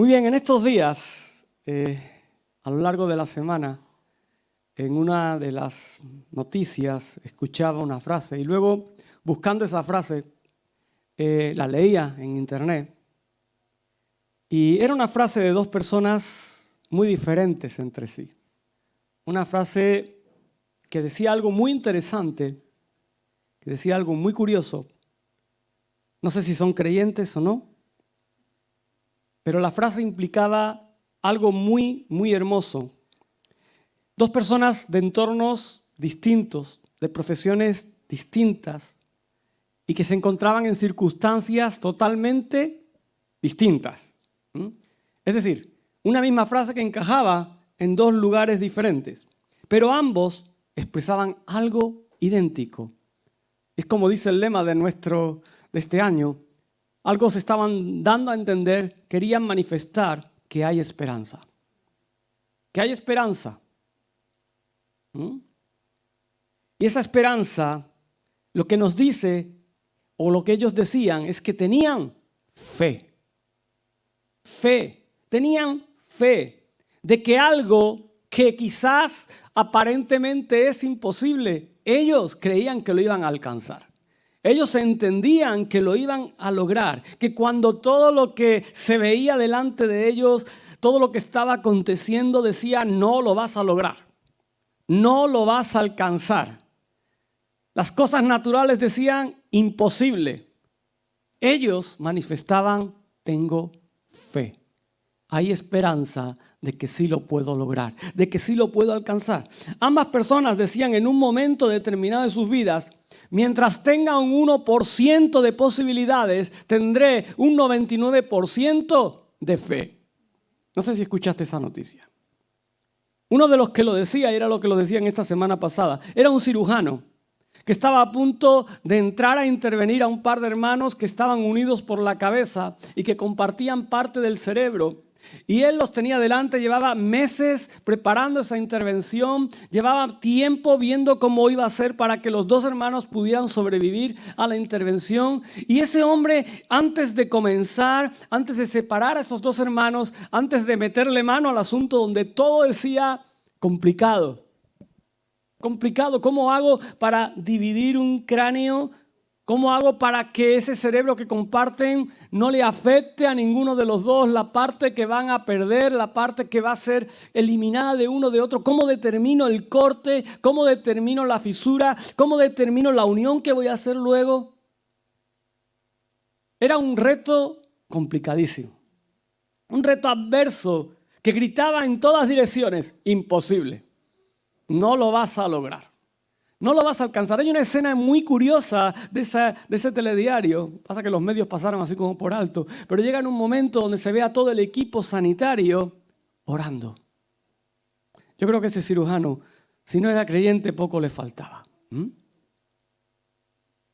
Muy bien, en estos días, a lo largo de la semana, en una de las noticias escuchaba una frase y luego buscando esa frase la leía en internet y era una frase de dos personas muy diferentes entre sí. Una frase que decía algo muy interesante, que decía algo muy curioso. No sé si son creyentes o no, pero la frase implicaba algo muy, muy hermoso. Dos personas de entornos distintos, de profesiones distintas y que se encontraban en circunstancias totalmente distintas. Es decir, una misma frase que encajaba en dos lugares diferentes, pero ambos expresaban algo idéntico. Es como dice el lema de este año. Algo se estaban dando a entender, querían manifestar que hay esperanza. Que hay esperanza. Y esa esperanza, lo que nos dice, o lo que ellos decían, es que tenían fe. Fe. Tenían fe de que algo que quizás aparentemente es imposible, ellos creían que lo iban a alcanzar. Ellos entendían que lo iban a lograr, que cuando todo lo que se veía delante de ellos, todo lo que estaba aconteciendo decía, no lo vas a lograr, no lo vas a alcanzar. Las cosas naturales decían, imposible. Ellos manifestaban, tengo fe. Hay esperanza de que sí lo puedo lograr, de que sí lo puedo alcanzar. Ambas personas decían en un momento determinado de sus vidas, mientras tenga un 1% de posibilidades, tendré un 99% de fe. No sé si escuchaste esa noticia. Uno de los que lo decía, y era lo que lo decían esta semana pasada, era un cirujano que estaba a punto de entrar a intervenir a un par de hermanos que estaban unidos por la cabeza y que compartían parte del cerebro. Y él los tenía delante, llevaba meses preparando esa intervención, llevaba tiempo viendo cómo iba a ser para que los dos hermanos pudieran sobrevivir a la intervención. Y ese hombre, antes de comenzar, antes de separar a esos dos hermanos, antes de meterle mano al asunto donde todo decía complicado. Complicado, ¿cómo hago para dividir un cráneo? ¿Cómo hago para que ese cerebro que comparten no le afecte a ninguno de los dos? La parte que van a perder, la parte que va a ser eliminada de uno de otro. ¿Cómo determino el corte? ¿Cómo determino la fisura? ¿Cómo determino la unión que voy a hacer luego? Era un reto complicadísimo. Un reto adverso que gritaba en todas direcciones, imposible. No lo vas a lograr. No lo vas a alcanzar. Hay una escena muy curiosa de ese telediario. Pasa que los medios pasaron así como por alto. Pero llega en un momento donde se ve a todo el equipo sanitario orando. Yo creo que ese cirujano, si no era creyente, poco le faltaba.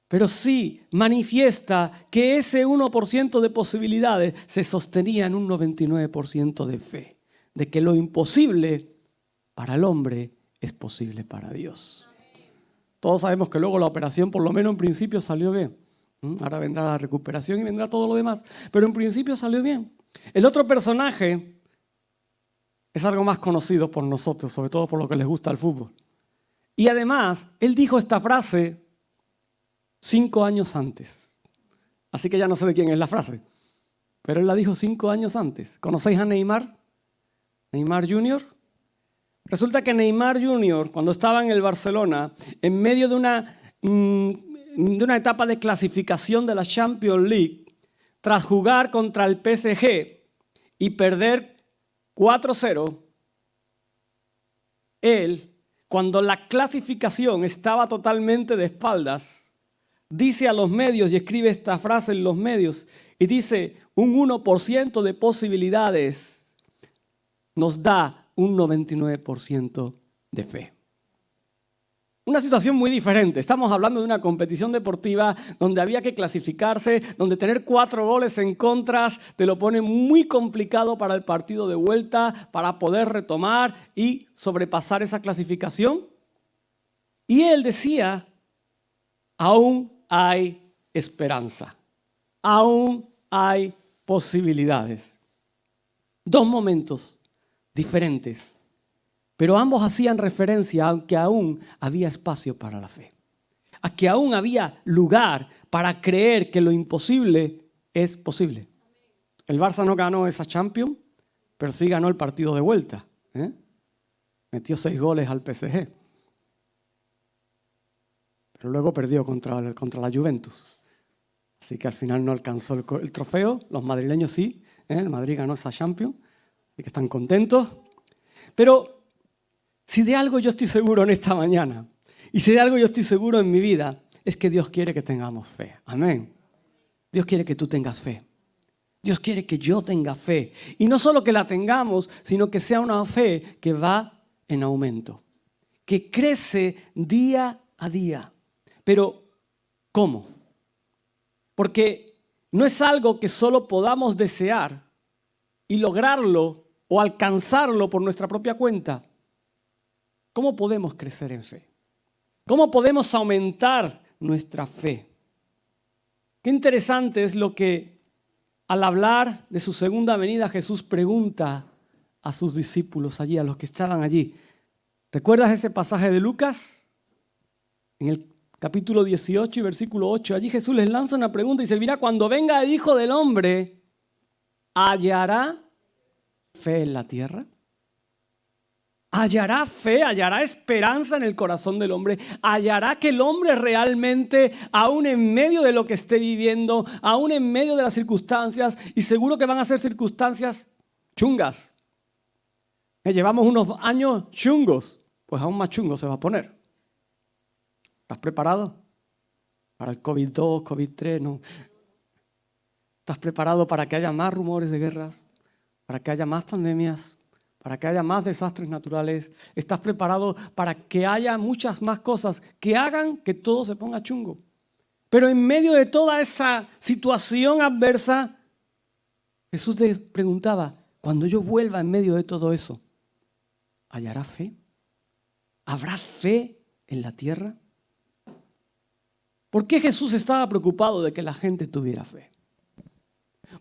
Pero sí manifiesta que ese 1% de posibilidades se sostenía en un 99% de fe. De que lo imposible para el hombre es posible para Dios. Todos sabemos que luego la operación, por lo menos en principio, salió bien. Ahora vendrá la recuperación y vendrá todo lo demás. Pero en principio salió bien. El otro personaje es algo más conocido por nosotros, sobre todo por lo que les gusta el fútbol. Y además, él dijo esta frase 5 años antes. Así que ya no sé de quién es la frase. Pero él la dijo 5 años antes. ¿Conocéis a Neymar? Neymar Jr. Resulta que Neymar Jr., cuando estaba en el Barcelona, en medio de una etapa de clasificación de la Champions League, tras jugar contra el PSG y perder 4-0, él, cuando la clasificación estaba totalmente de espaldas, dice a los medios y escribe esta frase en los medios y dice, un 1% de posibilidades nos da un 99% de fe. Una situación muy diferente. Estamos hablando de una competición deportiva donde había que clasificarse, donde tener 4 goles en contra te lo pone muy complicado para el partido de vuelta, para poder retomar y sobrepasar esa clasificación. Y él decía, aún hay esperanza, aún hay posibilidades. Dos momentos diferentes, pero ambos hacían referencia a que aún había espacio para la fe, a que aún había lugar para creer que lo imposible es posible. El Barça no ganó esa Champions, pero sí ganó el partido de vuelta. Metió 6 goles al PSG. Pero luego perdió contra la Juventus. Así que al final no alcanzó el trofeo. Los madrileños sí. El Madrid ganó esa Champions. Así que están contentos. Pero si de algo yo estoy seguro en esta mañana, y si de algo yo estoy seguro en mi vida, es que Dios quiere que tengamos fe. Amén. Dios quiere que tú tengas fe. Dios quiere que yo tenga fe. Y no solo que la tengamos, sino que sea una fe que va en aumento, que crece día a día. Pero, ¿cómo? Porque no es algo que solo podamos desear y lograrlo o alcanzarlo por nuestra propia cuenta. ¿Cómo podemos crecer en fe? ¿Cómo podemos aumentar nuestra fe? Qué interesante es lo que al hablar de su segunda venida Jesús pregunta a sus discípulos allí, a los que estaban allí. ¿Recuerdas ese pasaje de Lucas? En el capítulo 18 y versículo 8, allí Jesús les lanza una pregunta y dice, mira, cuando venga el Hijo del Hombre, ¿hallará fe en la tierra? ¿Hallará fe, hallará esperanza en el corazón del hombre? ¿Hallará que el hombre realmente, aún en medio de lo que esté viviendo, aún en medio de las circunstancias, y seguro que van a ser circunstancias chungas? Llevamos unos años chungos, pues aún más chungo se va a poner. ¿Estás preparado para el COVID-2, COVID-3? No. ¿Estás preparado para que haya más rumores de guerras? ¿Para que haya más pandemias? ¿Para que haya más desastres naturales? ¿Estás preparado para que haya muchas más cosas que hagan que todo se ponga chungo? Pero en medio de toda esa situación adversa, Jesús les preguntaba, cuando yo vuelva en medio de todo eso, ¿hallará fe? ¿Habrá fe en la tierra? ¿Por qué Jesús estaba preocupado de que la gente tuviera fe?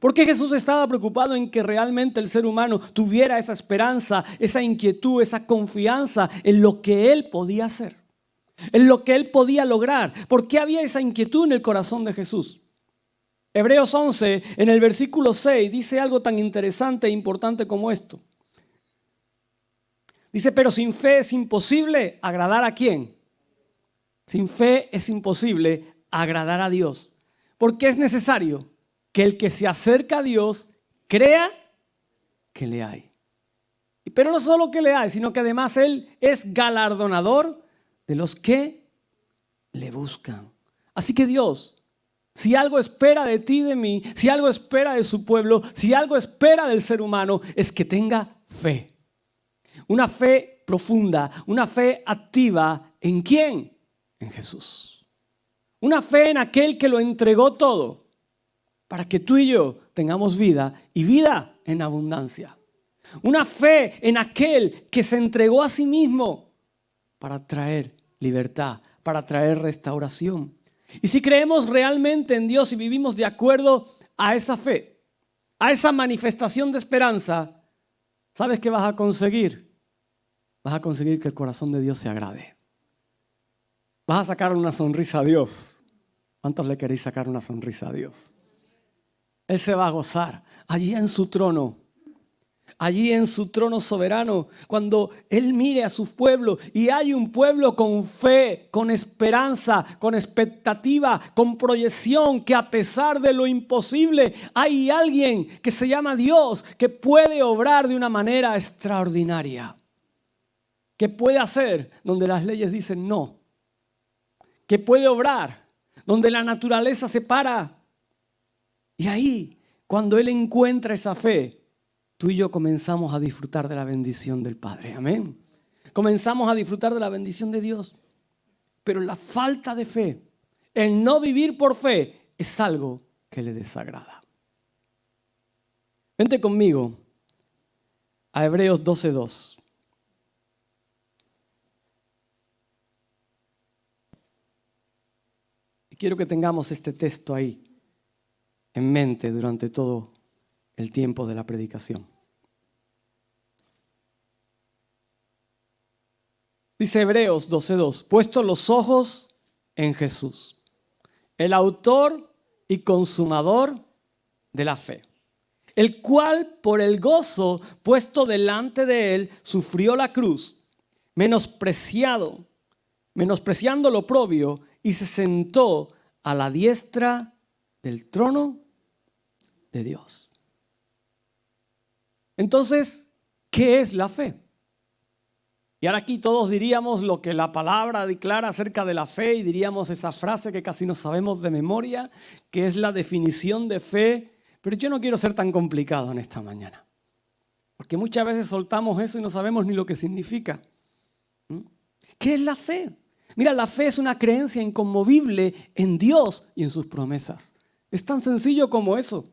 ¿Por qué Jesús estaba preocupado en que realmente el ser humano tuviera esa esperanza, esa inquietud, esa confianza en lo que Él podía hacer, en lo que Él podía lograr? ¿Por qué había esa inquietud en el corazón de Jesús? Hebreos 11, en el versículo 6, dice algo tan interesante e importante como esto. Dice, pero sin fe es imposible agradar ¿a quién? Sin fe es imposible agradar a Dios. Porque es necesario que el que se acerca a Dios crea que le hay. Pero no solo que le hay, sino que además Él es galardonador de los que le buscan. Así que Dios, si algo espera de ti y de mí, si algo espera de su pueblo, si algo espera del ser humano, es que tenga fe. Una fe profunda, una fe activa. ¿En quién? En Jesús. Una fe en aquel que lo entregó todo para que tú y yo tengamos vida y vida en abundancia. Una fe en aquel que se entregó a sí mismo para traer libertad, para traer restauración. Y si creemos realmente en Dios y vivimos de acuerdo a esa fe, a esa manifestación de esperanza, ¿sabes qué vas a conseguir? Vas a conseguir que el corazón de Dios se agrade. Vas a sacar una sonrisa a Dios. ¿Cuántos le queréis sacar una sonrisa a Dios? Él se va a gozar allí en su trono soberano, cuando Él mire a su pueblo y hay un pueblo con fe, con esperanza, con expectativa, con proyección, que a pesar de lo imposible, hay alguien que se llama Dios, que puede obrar de una manera extraordinaria, que puede hacer donde las leyes dicen no, que puede obrar donde la naturaleza se para. Y ahí, cuando Él encuentra esa fe, tú y yo comenzamos a disfrutar de la bendición del Padre. Amén. Comenzamos a disfrutar de la bendición de Dios. Pero la falta de fe, el no vivir por fe, es algo que le desagrada. Vente conmigo a Hebreos 12:2. Y quiero que tengamos este texto ahí en mente durante todo el tiempo de la predicación. Dice Hebreos 12:2, puesto los ojos en Jesús, el autor y consumador de la fe, el cual por el gozo puesto delante de él sufrió la cruz, menospreciando lo oprobio, y se sentó a la diestra del trono de Dios. Entonces, ¿qué es la fe? Y ahora aquí todos diríamos lo que la palabra declara acerca de la fe y diríamos esa frase que casi no sabemos de memoria, que es la definición de fe. Pero yo no quiero ser tan complicado en esta mañana, porque muchas veces soltamos eso y no sabemos ni lo que significa. ¿Qué es la fe? Mira, la fe es una creencia inconmovible en Dios y en sus promesas. Es tan sencillo como eso.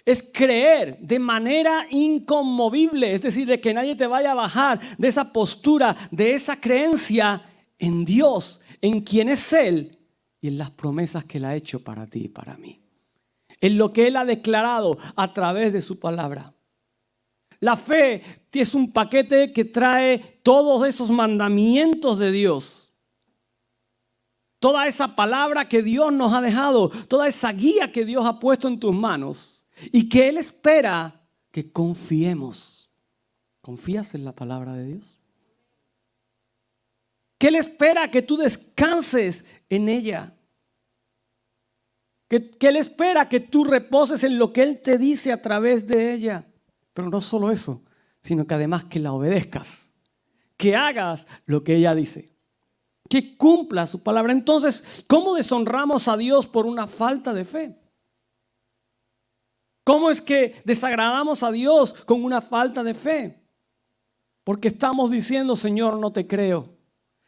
Es creer de manera inconmovible, es decir, de que nadie te vaya a bajar de esa postura, de esa creencia en Dios, en quien es Él y en las promesas que Él ha hecho para ti y para mí. En lo que Él ha declarado a través de su palabra. La fe es un paquete que trae todos esos mandamientos de Dios. Toda esa palabra que Dios nos ha dejado, toda esa guía que Dios ha puesto en tus manos. Y que Él espera que confiemos. ¿Confías en la palabra de Dios? Que Él espera que tú descanses en ella. Que Él espera que tú reposes en lo que Él te dice a través de ella. Pero no solo eso, sino que además que la obedezcas. Que hagas lo que ella dice. Que cumpla su palabra. Entonces, ¿cómo deshonramos a Dios por una falta de fe? ¿Cómo es que desagradamos a Dios con una falta de fe? Porque estamos diciendo, Señor, no te creo.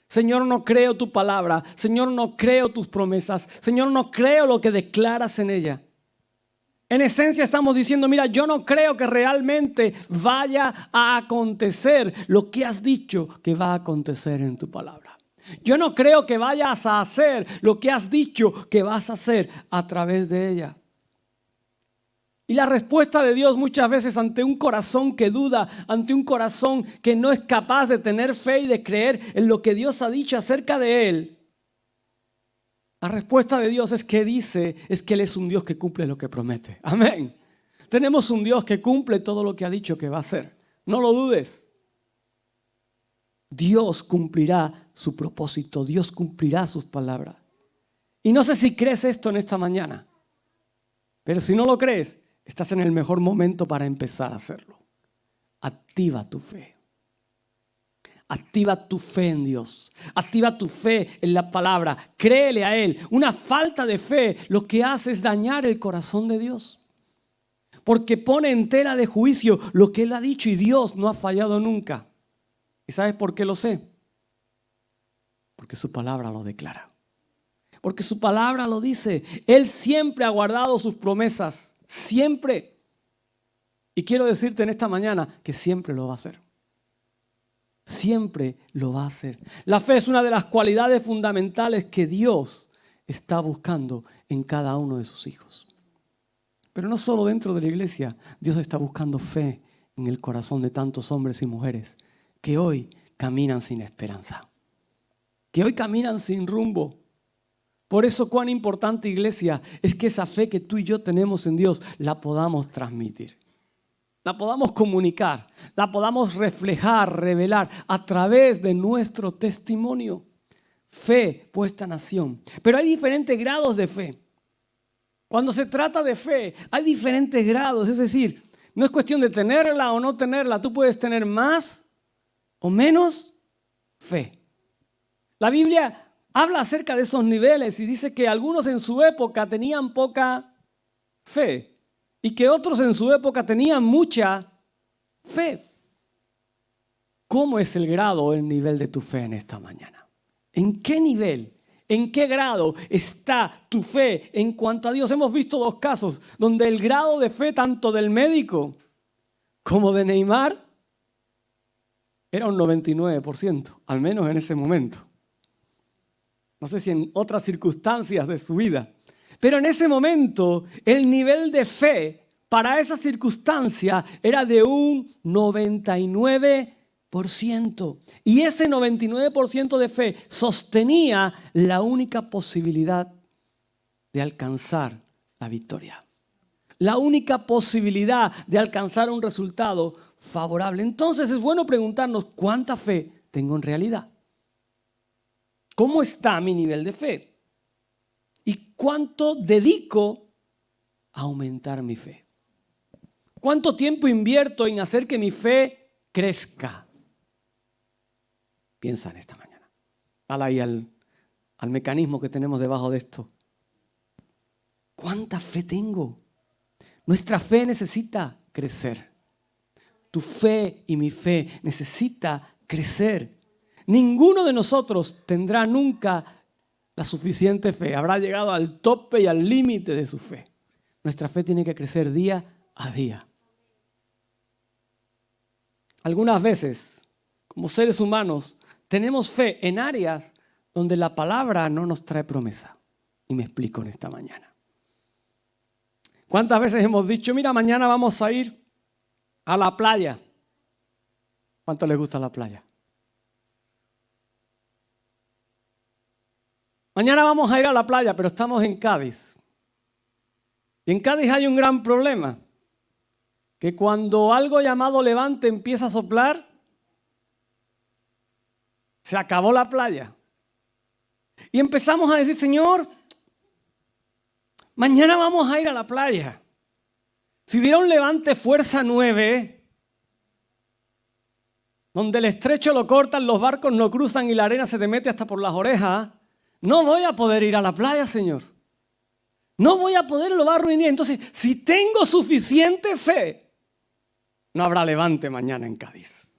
Señor, no creo tu palabra. Señor, no creo tus promesas. Señor, no creo lo que declaras en ella. En esencia estamos diciendo, mira, yo no creo que realmente vaya a acontecer lo que has dicho que va a acontecer en tu palabra. Yo no creo que vayas a hacer lo que has dicho que vas a hacer a través de ella. Y la respuesta de Dios muchas veces ante un corazón que duda, ante un corazón que no es capaz de tener fe y de creer en lo que Dios ha dicho acerca de él. La respuesta de Dios es que Él es un Dios que cumple lo que promete. Amén. Tenemos un Dios que cumple todo lo que ha dicho que va a hacer. No lo dudes. Dios cumplirá su propósito. Dios cumplirá sus palabras. Y no sé si crees esto en esta mañana. Pero si no lo crees, estás en el mejor momento para empezar a hacerlo. Activa tu fe. Activa tu fe en Dios. Activa tu fe en la palabra. Créele a Él. Una falta de fe lo que hace es dañar el corazón de Dios. Porque pone en tela de juicio lo que Él ha dicho y Dios no ha fallado nunca. ¿Y sabes por qué lo sé? Porque su palabra lo declara. Porque su palabra lo dice. Él siempre ha guardado sus promesas. Siempre. Y quiero decirte en esta mañana que siempre lo va a hacer. Siempre lo va a hacer. La fe es una de las cualidades fundamentales que Dios está buscando en cada uno de sus hijos. Pero no solo dentro de la iglesia. Dios está buscando fe en el corazón de tantos hombres y mujeres que hoy caminan sin esperanza. Que hoy caminan sin rumbo. Por eso cuán importante, iglesia, es que esa fe que tú y yo tenemos en Dios la podamos transmitir. La podamos comunicar, la podamos reflejar, revelar a través de nuestro testimonio. Fe puesta en acción. Pero hay diferentes grados de fe. Cuando se trata de fe, hay diferentes grados. Es decir, no es cuestión de tenerla o no tenerla. Tú puedes tener más o menos fe. La Biblia habla acerca de esos niveles y dice que algunos en su época tenían poca fe y que otros en su época tenían mucha fe. ¿Cómo es el grado o el nivel de tu fe en esta mañana? ¿En qué nivel, en qué grado está tu fe en cuanto a Dios? Hemos visto dos casos donde el grado de fe tanto del médico como de Neymar era un 99%, al menos en ese momento. No sé si en otras circunstancias de su vida. Pero en ese momento el nivel de fe para esa circunstancia era de un 99%. Y ese 99% de fe sostenía la única posibilidad de alcanzar la victoria. La única posibilidad de alcanzar un resultado favorable. Entonces es bueno preguntarnos cuánta fe tengo en realidad. ¿Cómo está mi nivel de fe? ¿Y cuánto dedico a aumentar mi fe? ¿Cuánto tiempo invierto en hacer que mi fe crezca? Piensa en esta mañana. Dale ahí al mecanismo que tenemos debajo de esto. ¿Cuánta fe tengo? Nuestra fe necesita crecer. Tu fe y mi fe necesita crecer. Ninguno de nosotros tendrá nunca la suficiente fe. Habrá llegado al tope y al límite de su fe. Nuestra fe tiene que crecer día a día. Algunas veces, como seres humanos, tenemos fe en áreas donde la palabra no nos trae promesa. Y me explico en esta mañana. ¿Cuántas veces hemos dicho, mira, mañana vamos a ir a la playa? ¿Cuánto les gusta la playa? Mañana vamos a ir a la playa, pero estamos en Cádiz. Y en Cádiz hay un gran problema. Que cuando algo llamado levante empieza a soplar, se acabó la playa. Y empezamos a decir, Señor, mañana vamos a ir a la playa. Si hubiera un levante fuerza 9, donde el estrecho lo cortan, los barcos no cruzan y la arena se te mete hasta por las orejas, no voy a poder ir a la playa, Señor. No voy a poder, lo va a arruinar. Entonces, si tengo suficiente fe, no habrá levante mañana en Cádiz.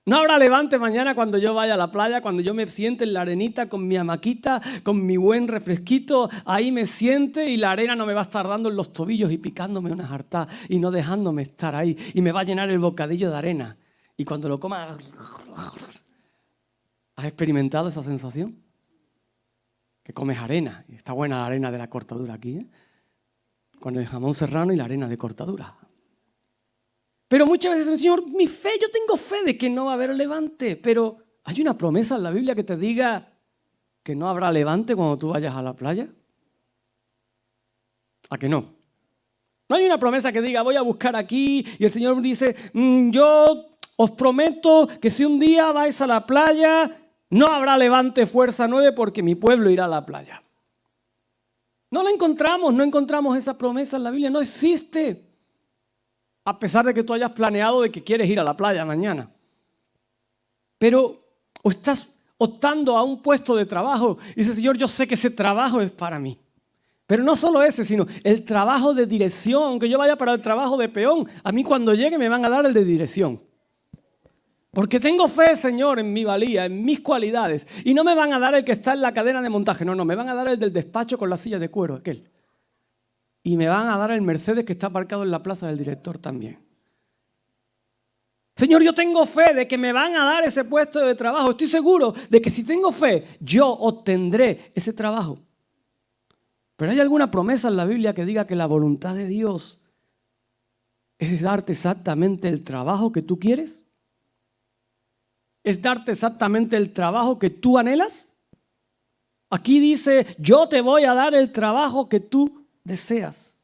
No habrá levante mañana cuando yo vaya a la playa, cuando yo me siente en la arenita con mi hamaquita, con mi buen refresquito, ahí me siente y la arena no me va a estar dando en los tobillos y picándome una jartá y no dejándome estar ahí y me va a llenar el bocadillo de arena. Y cuando lo coma, ¿has experimentado esa sensación? Que comes arena, y está buena la arena de la cortadura aquí, ¿eh? Con el jamón serrano y la arena de cortadura. Pero muchas veces, Señor, mi fe, yo tengo fe de que no va a haber levante, pero ¿hay una promesa en la Biblia que te diga que no habrá levante cuando tú vayas a la playa? ¿A que no? No hay una promesa que diga, voy a buscar aquí, y el Señor dice, yo os prometo que si un día vais a la playa, no habrá levante fuerza 9 porque mi pueblo irá a la playa. No la encontramos, no encontramos esa promesa en la Biblia, no existe. A pesar de que tú hayas planeado de que quieres ir a la playa mañana. Pero o estás optando a un puesto de trabajo y dices, Señor, yo sé que ese trabajo es para mí. Pero no solo ese, sino el trabajo de dirección. Aunque yo vaya para el trabajo de peón, a mí cuando llegue me van a dar el de dirección. Porque tengo fe, Señor, en mi valía, en mis cualidades. Y no me van a dar el que está en la cadena de montaje. No, me van a dar el del despacho con la silla de cuero, aquel. Y me van a dar el Mercedes que está aparcado en la plaza del director también. Señor, yo tengo fe de que me van a dar ese puesto de trabajo. Estoy seguro de que si tengo fe, yo obtendré ese trabajo. Pero ¿hay alguna promesa en la Biblia que diga que la voluntad de Dios es darte exactamente el trabajo que tú quieres? ¿Es darte exactamente el trabajo que tú anhelas? Aquí dice, yo te voy a dar el trabajo que tú deseas.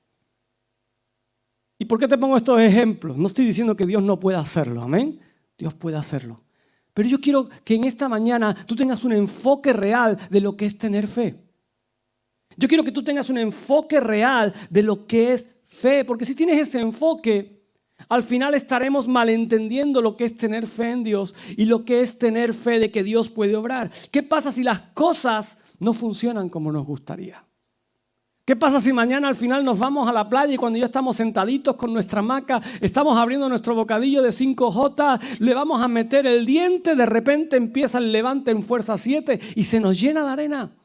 ¿Y por qué te pongo estos ejemplos? No estoy diciendo que Dios no pueda hacerlo, amén. Dios puede hacerlo. Pero yo quiero que en esta mañana tú tengas un enfoque real de lo que es tener fe. Yo quiero que tú tengas un enfoque real de lo que es fe, porque si tienes ese enfoque, al final estaremos malentendiendo lo que es tener fe en Dios y lo que es tener fe de que Dios puede obrar. ¿Qué pasa si las cosas no funcionan como nos gustaría? ¿Qué pasa si mañana al final nos vamos a la playa y cuando ya estamos sentaditos con nuestra hamaca, estamos abriendo nuestro bocadillo de 5J, le vamos a meter el diente, de repente empieza el levante en fuerza 7 y se nos llena de arena?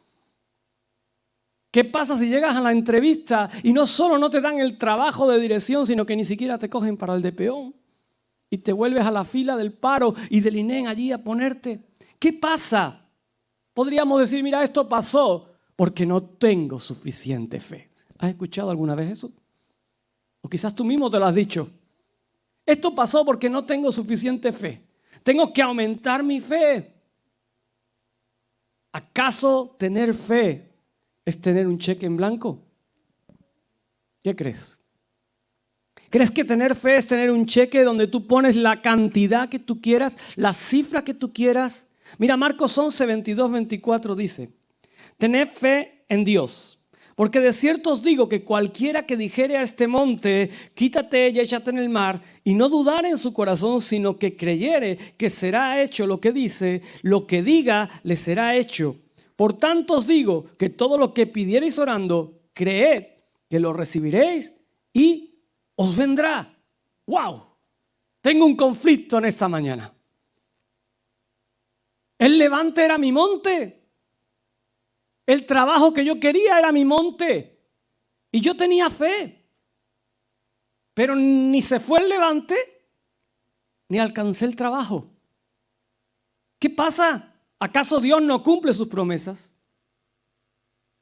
¿Qué pasa si llegas a la entrevista y no solo no te dan el trabajo de dirección, sino que ni siquiera te cogen para el de peón y te vuelves a la fila del paro y del INEM allí a ponerte? ¿Qué pasa? Podríamos decir, mira, esto pasó porque no tengo suficiente fe. ¿Has escuchado alguna vez eso? O quizás tú mismo te lo has dicho. Esto pasó porque no tengo suficiente fe. Tengo que aumentar mi fe. ¿Acaso tener fe es tener un cheque en blanco? ¿Qué crees? ¿Crees que tener fe es tener un cheque donde tú pones la cantidad que tú quieras, la cifra que tú quieras? Mira, Marcos 11, 22, 24 dice: tened fe en Dios. Porque de cierto os digo que cualquiera que dijere a este monte, quítate y échate en el mar, y no dudare en su corazón, sino que creyere que será hecho lo que dice, lo que diga le será hecho. Por tanto os digo que todo lo que pidiereis orando, creed que lo recibiréis y os vendrá. ¡Wow! Tengo un conflicto en esta mañana. El levante era mi monte. El trabajo que yo quería era mi monte y yo tenía fe, pero ni se fue el levante ni alcancé el trabajo. ¿Qué pasa? ¿Acaso Dios no cumple sus promesas?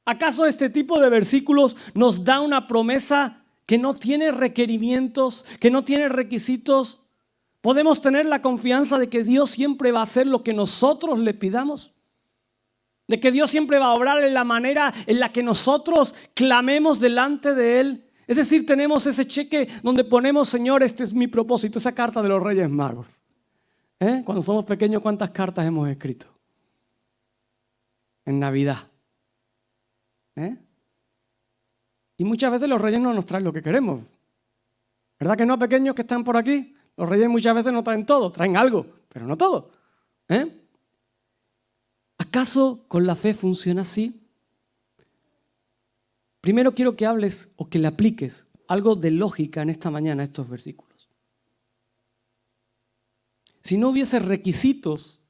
¿Acaso este tipo de versículos nos da una promesa que no tiene requerimientos, que no tiene requisitos? ¿Podemos tener la confianza de que Dios siempre va a hacer lo que nosotros le pidamos? De que Dios siempre va a obrar en la manera en la que nosotros clamemos delante de Él. Es decir, tenemos ese cheque donde ponemos: Señor, este es mi propósito. Esa carta de los Reyes Magos. Cuando somos pequeños, ¿cuántas cartas hemos escrito? En Navidad. Y muchas veces los Reyes no nos traen lo que queremos. ¿Verdad que no, pequeños que están por aquí? Los Reyes muchas veces no traen todo, traen algo, pero no todo. ¿Acaso con la fe funciona así? Primero quiero que hables o que le apliques algo de lógica en esta mañana a estos versículos. Si no hubiese requisitos,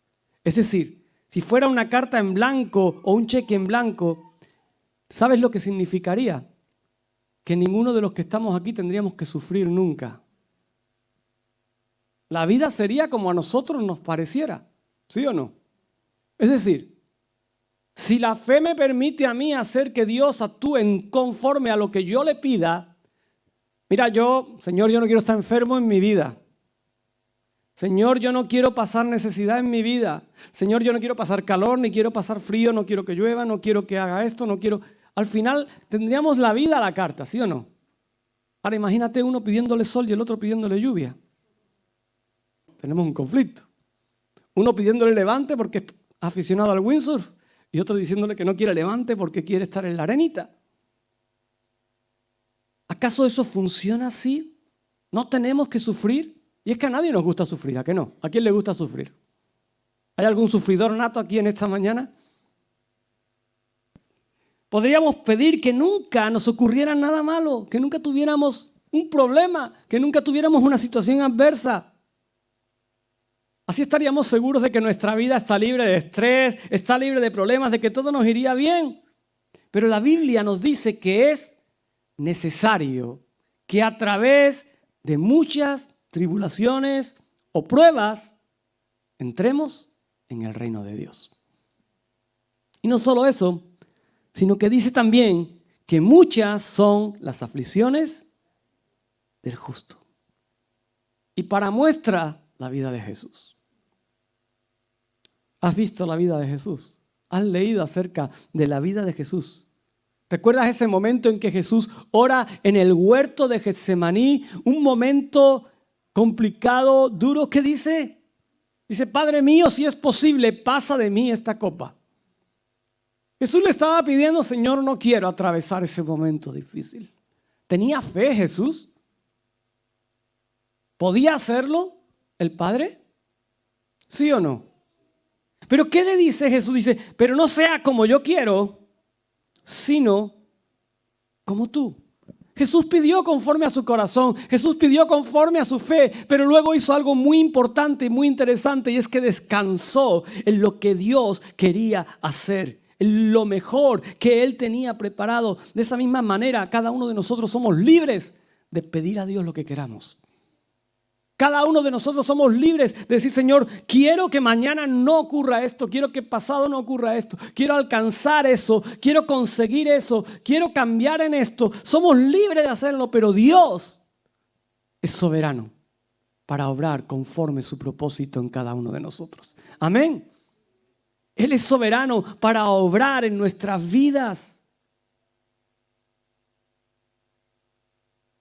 es decir, si fuera una carta en blanco o un cheque en blanco, ¿sabes lo que significaría? Que ninguno de los que estamos aquí tendríamos que sufrir nunca. La vida sería como a nosotros nos pareciera, ¿sí o no? Es decir, si la fe me permite a mí hacer que Dios actúe conforme a lo que yo le pida, mira, Señor, yo no quiero estar enfermo en mi vida. Señor, yo no quiero pasar necesidad en mi vida. Señor, yo no quiero pasar calor, ni quiero pasar frío, no quiero que llueva, no quiero que haga esto, no quiero... Al final tendríamos la vida a la carta, ¿sí o no? Ahora imagínate uno pidiéndole sol y el otro pidiéndole lluvia. Tenemos un conflicto. Uno pidiéndole levante porque es aficionado al windsurf y otro diciéndole que no quiere levante porque quiere estar en la arenita. ¿Acaso eso funciona así? ¿No tenemos que sufrir? Y es que a nadie nos gusta sufrir, ¿a qué no? ¿A quién le gusta sufrir? ¿Hay algún sufridor nato aquí en esta mañana? Podríamos pedir que nunca nos ocurriera nada malo, que nunca tuviéramos un problema, que nunca tuviéramos una situación adversa. Así estaríamos seguros de que nuestra vida está libre de estrés, está libre de problemas, de que todo nos iría bien. Pero la Biblia nos dice que es necesario que a través de muchas tribulaciones o pruebas entremos en el reino de Dios. Y no solo eso, sino que dice también que muchas son las aflicciones del justo. Y para muestra la vida de Jesús. ¿Has visto la vida de Jesús? ¿Has leído acerca de la vida de Jesús? ¿Recuerdas ese momento en que Jesús ora en el huerto de Getsemaní? Un momento complicado, duro. ¿Qué dice? Dice: Padre mío, si es posible, pasa de mí esta copa. Jesús le estaba pidiendo: Señor, no quiero atravesar ese momento difícil. ¿Tenía fe Jesús? ¿Podía hacerlo el Padre? ¿Sí o no? Pero ¿qué le dice Jesús? Dice: pero no sea como yo quiero, sino como tú. Jesús pidió conforme a su corazón, Jesús pidió conforme a su fe, pero luego hizo algo muy importante y muy interesante, y es que descansó en lo que Dios quería hacer, en lo mejor que Él tenía preparado. De esa misma manera, cada uno de nosotros somos libres de pedir a Dios lo que queramos. Cada uno de nosotros somos libres de decir: Señor, quiero que mañana no ocurra esto, quiero que pasado no ocurra esto, quiero alcanzar eso, quiero conseguir eso, quiero cambiar en esto. Somos libres de hacerlo, pero Dios es soberano. para obrar conforme su propósito en cada uno de nosotros. Amén. Él es soberano para obrar en nuestras vidas.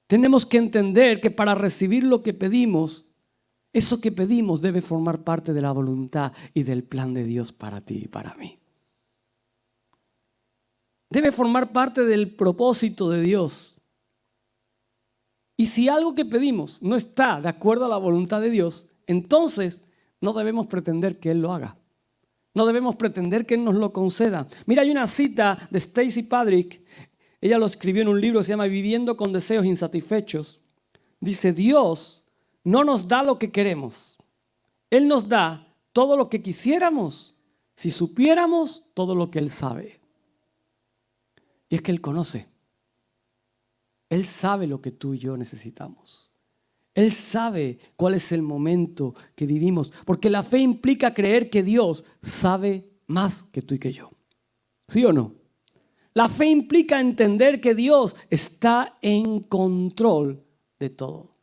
Tenemos que entender que para recibir lo que pedimos, eso que pedimos debe formar parte de la voluntad y del plan de Dios para ti y para mí. Debe formar parte del propósito de Dios. Y si algo que pedimos no está de acuerdo a la voluntad de Dios, entonces no debemos pretender que Él lo haga. No debemos pretender que Él nos lo conceda. Mira, hay una cita de Stacy Padrick. Ella lo escribió en un libro que se llama Viviendo con deseos insatisfechos. Dice, Dios no nos da lo que queremos. Él nos da todo lo que quisiéramos si supiéramos todo lo que Él sabe. Y es que Él conoce. Él sabe lo que tú y yo necesitamos. Él sabe cuál es el momento que vivimos. Porque la fe implica creer que Dios sabe más que tú y que yo. ¿Sí o no? La fe implica entender que Dios está en control de todo.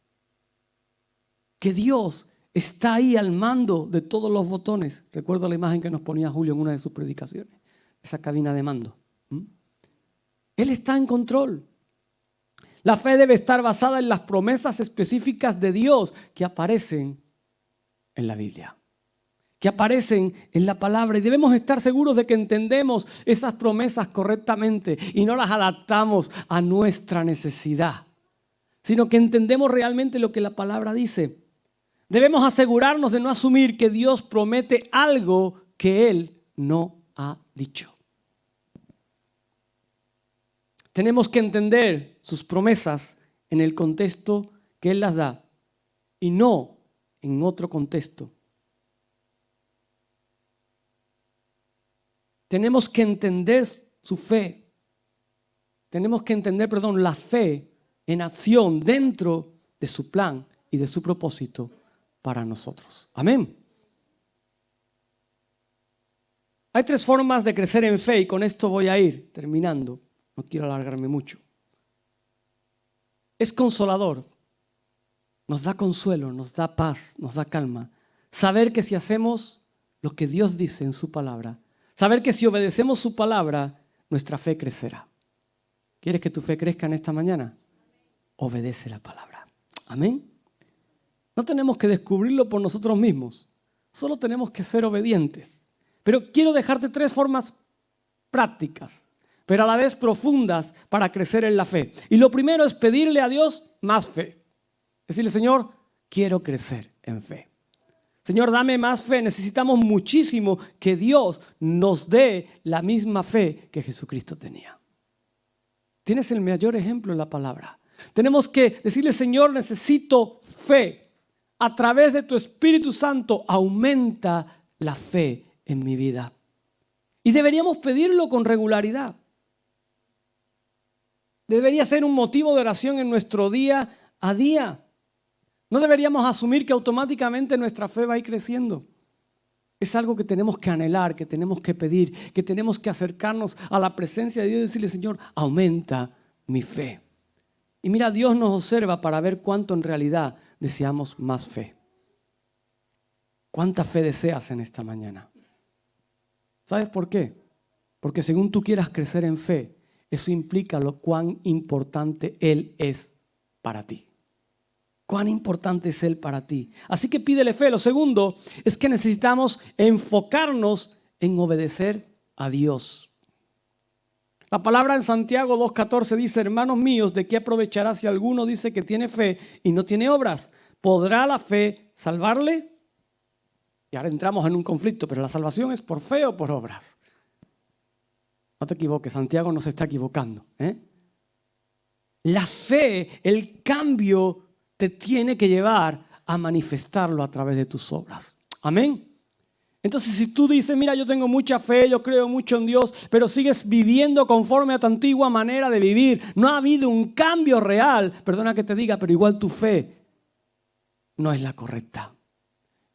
Que Dios está ahí al mando de todos los botones. Recuerdo la imagen que nos ponía Julio en una de sus predicaciones. Esa cabina de mando. Él está en control. La fe debe estar basada en las promesas específicas de Dios que aparecen en la Biblia, que aparecen en la palabra. Y debemos estar seguros de que entendemos esas promesas correctamente y no las adaptamos a nuestra necesidad, sino que entendemos realmente lo que la palabra dice. Debemos asegurarnos de no asumir que Dios promete algo que Él no ha dicho. Tenemos que entender sus promesas en el contexto que Él las da y no en otro contexto. Tenemos que entender su fe. Tenemos que entender, la fe en acción dentro de su plan y de su propósito para nosotros. Amén. Hay 3 formas de crecer en fe y con esto voy a ir terminando. No quiero alargarme mucho. Es consolador. Nos da consuelo, nos da paz, nos da calma. Saber que si hacemos lo que Dios dice en su palabra, saber que si obedecemos su palabra, nuestra fe crecerá. ¿Quieres que tu fe crezca en esta mañana? Obedece la palabra. Amén. No tenemos que descubrirlo por nosotros mismos. Solo tenemos que ser obedientes. Pero quiero dejarte 3 formas prácticas, pero a la vez profundas para crecer en la fe. Y lo primero es pedirle a Dios más fe. Decirle, Señor, quiero crecer en fe. Señor, dame más fe. Necesitamos muchísimo que Dios nos dé la misma fe que Jesucristo tenía. Tienes el mayor ejemplo en la palabra. Tenemos que decirle, Señor, necesito fe. A través de tu Espíritu Santo, aumenta la fe en mi vida. Y deberíamos pedirlo con regularidad. Debería ser un motivo de oración en nuestro día a día. No deberíamos asumir que automáticamente nuestra fe va a ir creciendo. Es algo que tenemos que anhelar, que tenemos que pedir, que tenemos que acercarnos a la presencia de Dios y decirle, Señor, aumenta mi fe. Y mira, Dios nos observa para ver cuánto en realidad deseamos más fe. ¿Cuánta fe deseas en esta mañana? ¿Sabes por qué? Porque según tú quieras crecer en fe, eso implica lo cuán importante Él es para ti. Cuán importante es Él para ti. Así que pídele fe. Lo segundo es que necesitamos enfocarnos en obedecer a Dios. La palabra en Santiago 2:14 dice, hermanos míos, ¿de qué aprovechará si alguno dice que tiene fe y no tiene obras? ¿Podrá la fe salvarle? Y ahora entramos en un conflicto, pero la salvación es por fe o por obras. No te equivoques, Santiago no se está equivocando. La fe, el cambio, te tiene que llevar a manifestarlo a través de tus obras. Amén. Entonces, si tú dices, mira, yo tengo mucha fe, yo creo mucho en Dios, pero sigues viviendo conforme a tu antigua manera de vivir, no ha habido un cambio real, perdona que te diga, pero igual tu fe no es la correcta.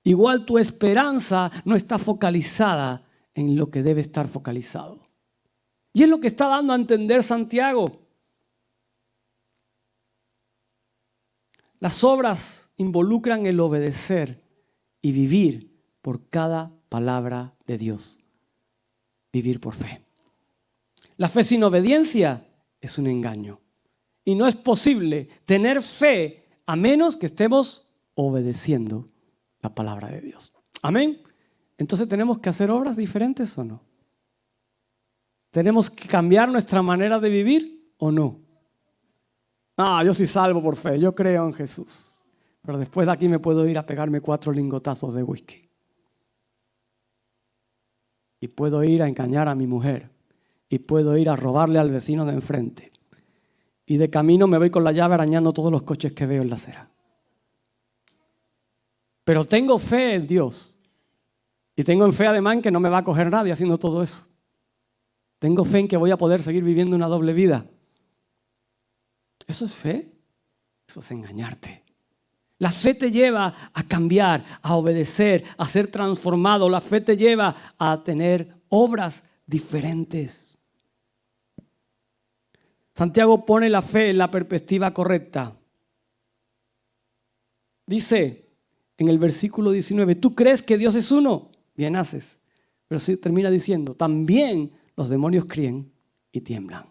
Igual tu esperanza no está focalizada en lo que debe estar focalizado. Y es lo que está dando a entender Santiago. Las obras involucran el obedecer y vivir por cada palabra de Dios. Vivir por fe. La fe sin obediencia es un engaño. Y no es posible tener fe a menos que estemos obedeciendo la palabra de Dios. Amén. Entonces, ¿tenemos que hacer obras diferentes o no? ¿Tenemos que cambiar nuestra manera de vivir o no? Yo soy salvo por fe, yo creo en Jesús. Pero después de aquí me puedo ir a pegarme 4 lingotazos de whisky. Y puedo ir a engañar a mi mujer. Y puedo ir a robarle al vecino de enfrente. Y de camino me voy con la llave arañando todos los coches que veo en la acera. Pero tengo fe en Dios. Y tengo en fe además en que no me va a coger nadie haciendo todo eso. Tengo fe en que voy a poder seguir viviendo una doble vida. ¿Eso es fe? Eso es engañarte. La fe te lleva a cambiar, a obedecer, a ser transformado. La fe te lleva a tener obras diferentes. Santiago pone la fe en la perspectiva correcta. Dice en el versículo 19, ¿tú crees que Dios es uno? Bien haces. Pero sí termina diciendo, también los demonios creen y tiemblan.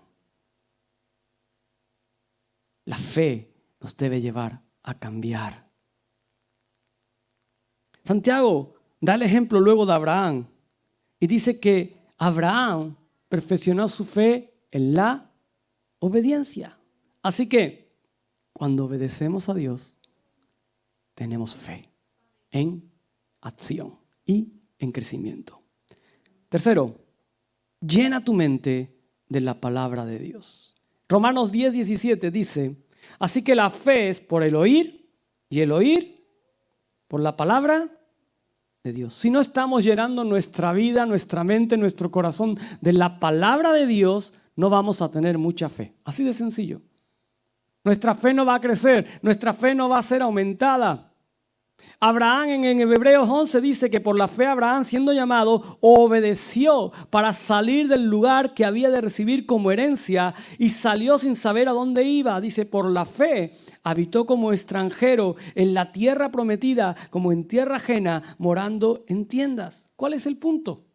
La fe nos debe llevar a cambiar. Santiago da el ejemplo luego de Abraham y dice que Abraham perfeccionó su fe en la obediencia. Así que cuando obedecemos a Dios, tenemos fe en acción y en crecimiento. Tercero, llena tu mente de la palabra de Dios. Romanos 10:17 dice, así que la fe es por el oír y el oír por la palabra de Dios. Si no estamos llenando nuestra vida, nuestra mente, nuestro corazón de la palabra de Dios, no vamos a tener mucha fe. Así de sencillo. Nuestra fe no va a crecer, nuestra fe no va a ser aumentada. Abraham en Hebreos 11 dice que por la fe Abraham, siendo llamado, obedeció para salir del lugar que había de recibir como herencia y salió sin saber a dónde iba. Dice, por la fe habitó como extranjero en la tierra prometida, como en tierra ajena, morando en tiendas. ¿Cuál es el punto?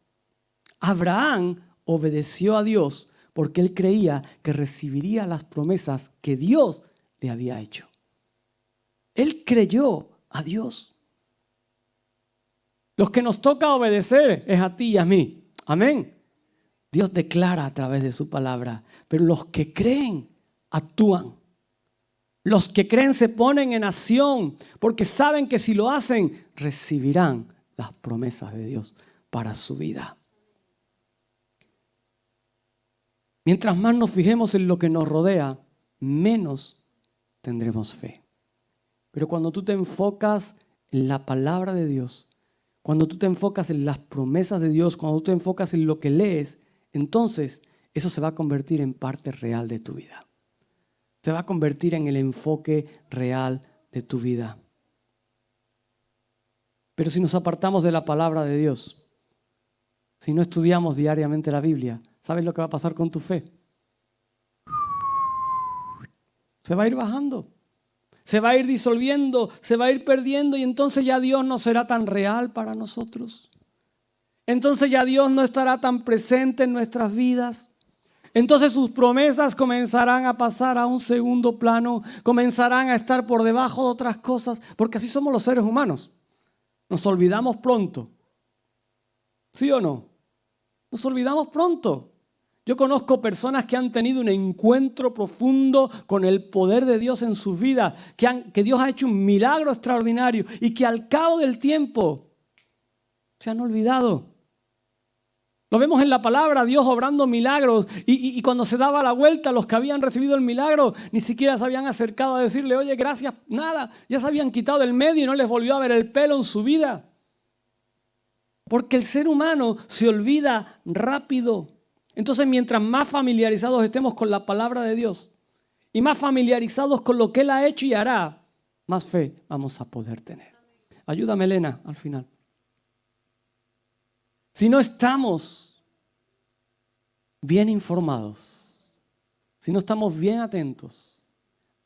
Abraham obedeció a Dios porque él creía que recibiría las promesas que Dios le había hecho. Él creyó a Dios. Los que nos toca obedecer es a ti y a mí. Amén. Dios declara a través de su palabra, pero los que creen actúan. Los que creen se ponen en acción porque saben que si lo hacen recibirán las promesas de Dios para su vida. Mientras más nos fijemos en lo que nos rodea, menos tendremos fe. Pero cuando tú te enfocas en la palabra de Dios, cuando tú te enfocas en las promesas de Dios, cuando tú te enfocas en lo que lees, entonces eso se va a convertir en parte real de tu vida. Se va a convertir en el enfoque real de tu vida. Pero si nos apartamos de la palabra de Dios, si no estudiamos diariamente la Biblia, ¿sabes lo que va a pasar con tu fe? Se va a ir bajando. Se va a ir disolviendo, se va a ir perdiendo y entonces ya Dios no será tan real para nosotros. Entonces ya Dios no estará tan presente en nuestras vidas. Entonces sus promesas comenzarán a pasar a un segundo plano, comenzarán a estar por debajo de otras cosas, porque así somos los seres humanos. Nos olvidamos pronto. ¿Sí o no? Nos olvidamos pronto. Yo conozco personas que han tenido un encuentro profundo con el poder de Dios en sus vidas, que Dios ha hecho un milagro extraordinario y que al cabo del tiempo se han olvidado. Lo vemos en la palabra, Dios obrando milagros y cuando se daba la vuelta, los que habían recibido el milagro ni siquiera se habían acercado a decirle, oye, gracias, nada, ya se habían quitado del medio y no les volvió a ver el pelo en su vida. Porque el ser humano se olvida rápido. Entonces, mientras más familiarizados estemos con la palabra de Dios y más familiarizados con lo que Él ha hecho y hará, más fe vamos a poder tener. Ayúdame, Elena, al final. Si no estamos bien informados, si no estamos bien atentos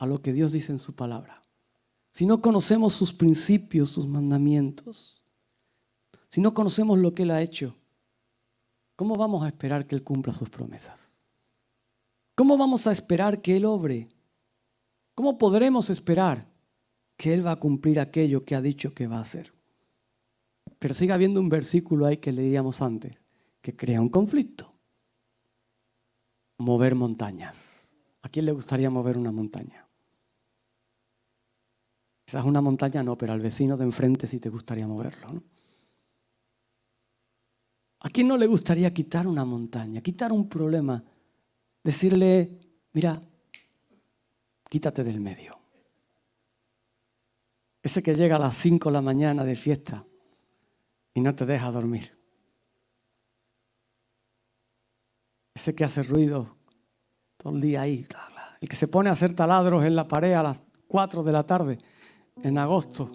a lo que Dios dice en su palabra, si no conocemos sus principios, sus mandamientos, si no conocemos lo que Él ha hecho, ¿cómo vamos a esperar que Él cumpla sus promesas? ¿Cómo vamos a esperar que Él obre? ¿Cómo podremos esperar que Él va a cumplir aquello que ha dicho que va a hacer? Pero sigue habiendo un versículo ahí que leíamos antes, que crea un conflicto. Mover montañas. ¿A quién le gustaría mover una montaña? Quizás una montaña no, pero al vecino de enfrente sí te gustaría moverlo, ¿no? ¿A quién no le gustaría quitar una montaña, quitar un problema? Decirle, mira, quítate del medio. Ese que llega a las 5 de la mañana de fiesta y no te deja dormir. Ese que hace ruido todo el día ahí. El que se pone a hacer taladros en la pared a las 4 de la tarde en agosto,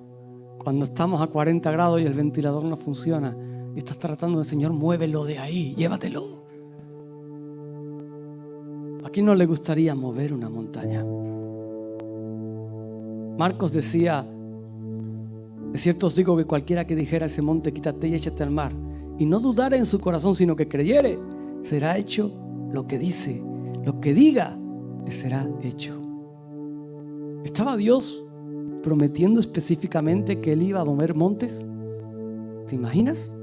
cuando estamos a 40 grados y el ventilador no funciona. Y estás tratando de, Señor, muévelo de ahí, llévatelo. ¿A quién no le gustaría mover una montaña? Marcos decía, de cierto os digo que cualquiera que dijera a ese monte, quítate y échate al mar, y no dudara en su corazón, sino que creyere, será hecho lo que dice, lo que diga, le será hecho. ¿Estaba Dios prometiendo específicamente que Él iba a mover montes? ¿Te imaginas?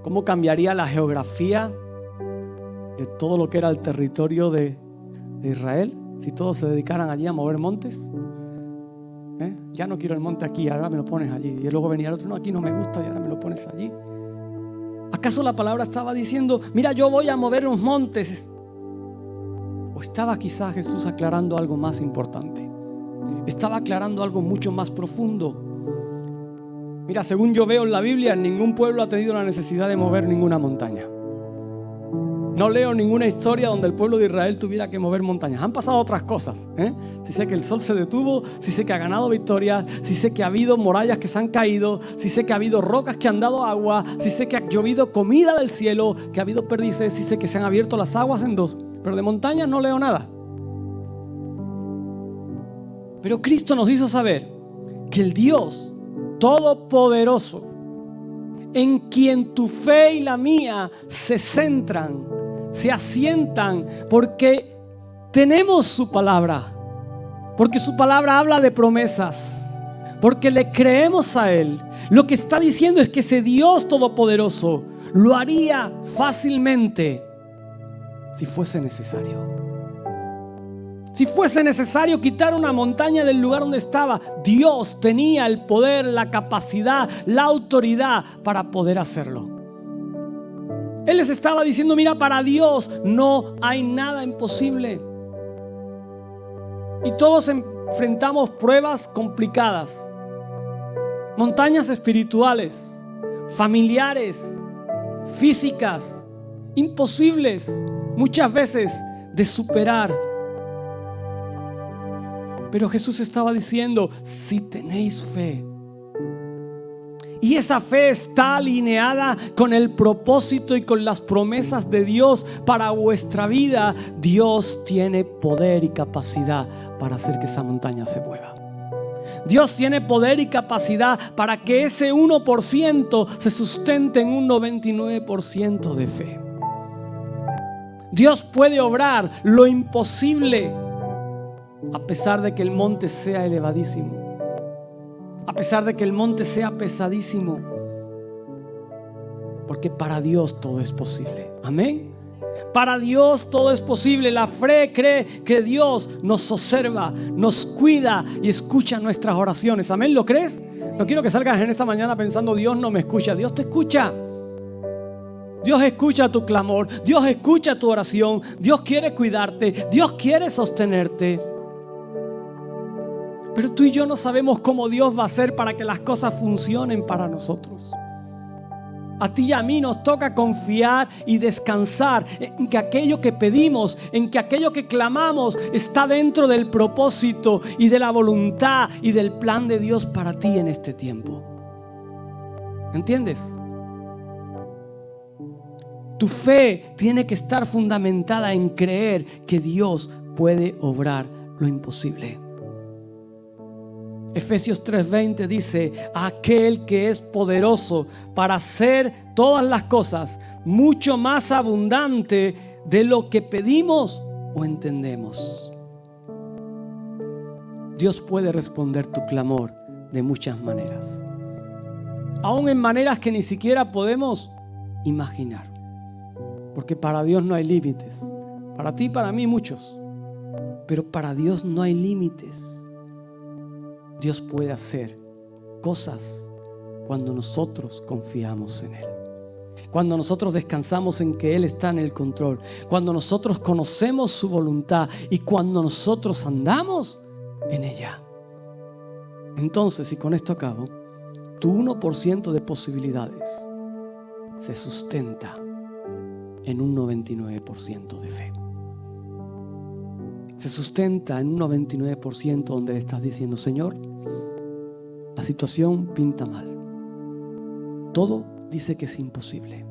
¿Cómo cambiaría la geografía de todo lo que era el territorio de Israel si todos se dedicaran allí a mover montes? Ya no quiero el monte aquí, ahora me lo pones allí. Y luego venía el otro, no, aquí no me gusta y ahora me lo pones allí. ¿Acaso la palabra estaba diciendo, mira, yo voy a mover los montes? ¿O estaba quizás Jesús aclarando algo más importante? Estaba aclarando algo mucho más profundo. Mira, según yo veo en la Biblia, ningún pueblo ha tenido la necesidad de mover ninguna montaña. No leo ninguna historia donde el pueblo de Israel tuviera que mover montañas. Han pasado otras cosas, Sí sé que el sol se detuvo, sí sé que ha ganado victorias, sí sé que ha habido murallas que se han caído, sí sé que ha habido rocas que han dado agua, sí sé que ha llovido comida del cielo, que ha habido perdices, sí sé que se han abierto las aguas en dos. Pero de montañas no leo nada. Pero Cristo nos hizo saber que el Dios Todopoderoso, en quien tu fe y la mía se centran, se asientan, porque tenemos su palabra, porque su palabra habla de promesas, porque le creemos a Él. Lo que está diciendo es que ese Dios Todopoderoso lo haría fácilmente si fuese necesario. Si fuese necesario quitar una montaña del lugar donde estaba, Dios tenía el poder, la capacidad, la autoridad para poder hacerlo. Él les estaba diciendo, mira, para Dios no hay nada imposible. Y todos enfrentamos pruebas complicadas, montañas espirituales, familiares, físicas, imposibles muchas veces de superar. Pero Jesús estaba diciendo, si tenéis fe, y esa fe está alineada con el propósito y con las promesas de Dios para vuestra vida, Dios tiene poder y capacidad para hacer que esa montaña se mueva. Dios tiene poder y capacidad para que ese 1% se sustente en un 99% de fe. Dios puede obrar lo imposible, a pesar de que el monte sea elevadísimo, a pesar de que el monte sea pesadísimo, porque para Dios todo es posible. Amén. Para Dios todo es posible. La fe cree que Dios nos observa, nos cuida y escucha nuestras oraciones. Amén. ¿Lo crees? No quiero que salgas en esta mañana pensando, Dios no me escucha. Dios te escucha. Dios escucha tu clamor. Dios escucha tu oración. Dios quiere cuidarte. Dios quiere sostenerte. Pero tú y yo no sabemos cómo Dios va a hacer para que las cosas funcionen para nosotros. A ti y a mí nos toca confiar y descansar en que aquello que pedimos, en que aquello que clamamos está dentro del propósito y de la voluntad y del plan de Dios para ti en este tiempo. ¿Entiendes? Tu fe tiene que estar fundamentada en creer que Dios puede obrar lo imposible. Efesios 3:20 dice: aquel que es poderoso para hacer todas las cosas mucho más abundante de lo que pedimos o entendemos. Dios puede responder tu clamor de muchas maneras, aún en maneras que ni siquiera podemos imaginar, porque para Dios no hay límites. Para ti y para mí muchos, pero para Dios no hay límites. Dios puede hacer cosas cuando nosotros confiamos en Él, cuando nosotros descansamos en que Él está en el control, cuando nosotros conocemos su voluntad y cuando nosotros andamos en ella. Entonces, y con esto acabo, tu 1% de posibilidades se sustenta en un 99% de fe. Se sustenta en un 99% donde le estás diciendo: Señor, la situación pinta mal. Todo dice que es imposible.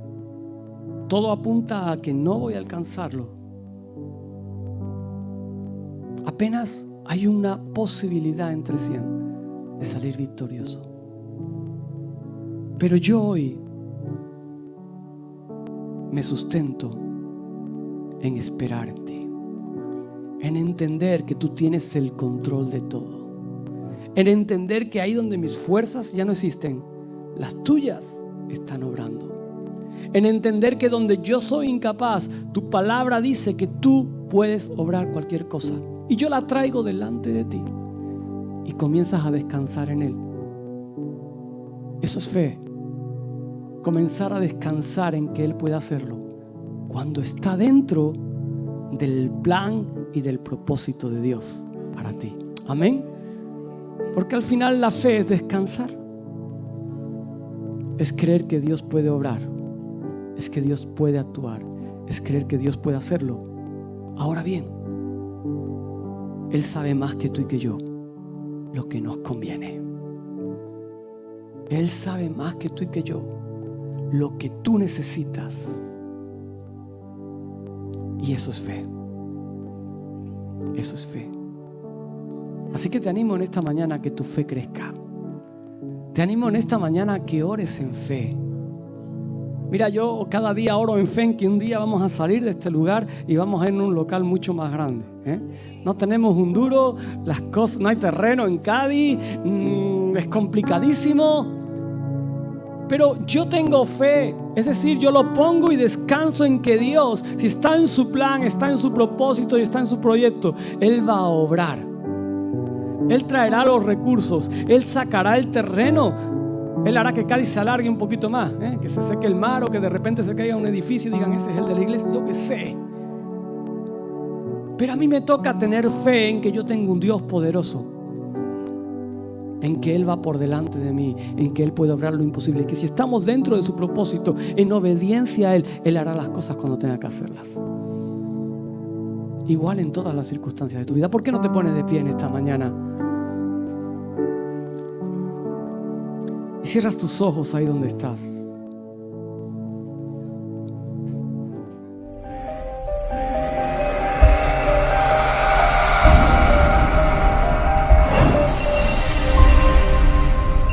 Todo apunta a que no voy a alcanzarlo. Apenas hay una posibilidad entre 100 de salir victorioso. Pero yo hoy me sustento en esperar en ti, en entender que tú tienes el control de todo, en entender que ahí donde mis fuerzas ya no existen, las tuyas están obrando, en entender que donde yo soy incapaz, tu palabra dice que tú puedes obrar cualquier cosa, y yo la traigo delante de ti y comienzas a descansar en Él. Eso es fe. Comenzar a descansar en que Él puede hacerlo cuando está dentro del plan y del propósito de Dios para ti. Amén. Porque al final la fe es descansar, es creer que Dios puede obrar, es que Dios puede actuar, es creer que Dios puede hacerlo. Ahora bien, Él sabe más que tú y que yo lo que nos conviene. Él sabe más que tú y que yo lo que tú necesitas. Y eso es fe. Eso es fe. Así que te animo en esta mañana a que tu fe crezca. Te animo en esta mañana a que ores en fe. Mira, yo cada día oro en fe en que un día vamos a salir de este lugar y vamos a ir a un local mucho más grande. No tenemos un duro, las cosas, no hay terreno en Cádiz, es complicadísimo. Pero yo tengo fe, es decir, yo lo pongo y descanso en que Dios, si está en su plan, está en su propósito y está en su proyecto, Él va a obrar. Él traerá los recursos, Él sacará el terreno, Él hará que Cádiz se alargue un poquito más, que se seque el mar o que de repente se caiga un edificio y digan: ese es el de la iglesia, yo qué sé. Pero a mí me toca tener fe en que yo tengo un Dios poderoso, en que Él va por delante de mí, en que Él puede obrar lo imposible, y que si estamos dentro de su propósito, en obediencia a Él, Él hará las cosas cuando tenga que hacerlas. Igual en todas las circunstancias de tu vida. ¿Por qué no te pones de pie en esta mañana? Y cierras tus ojos ahí donde estás.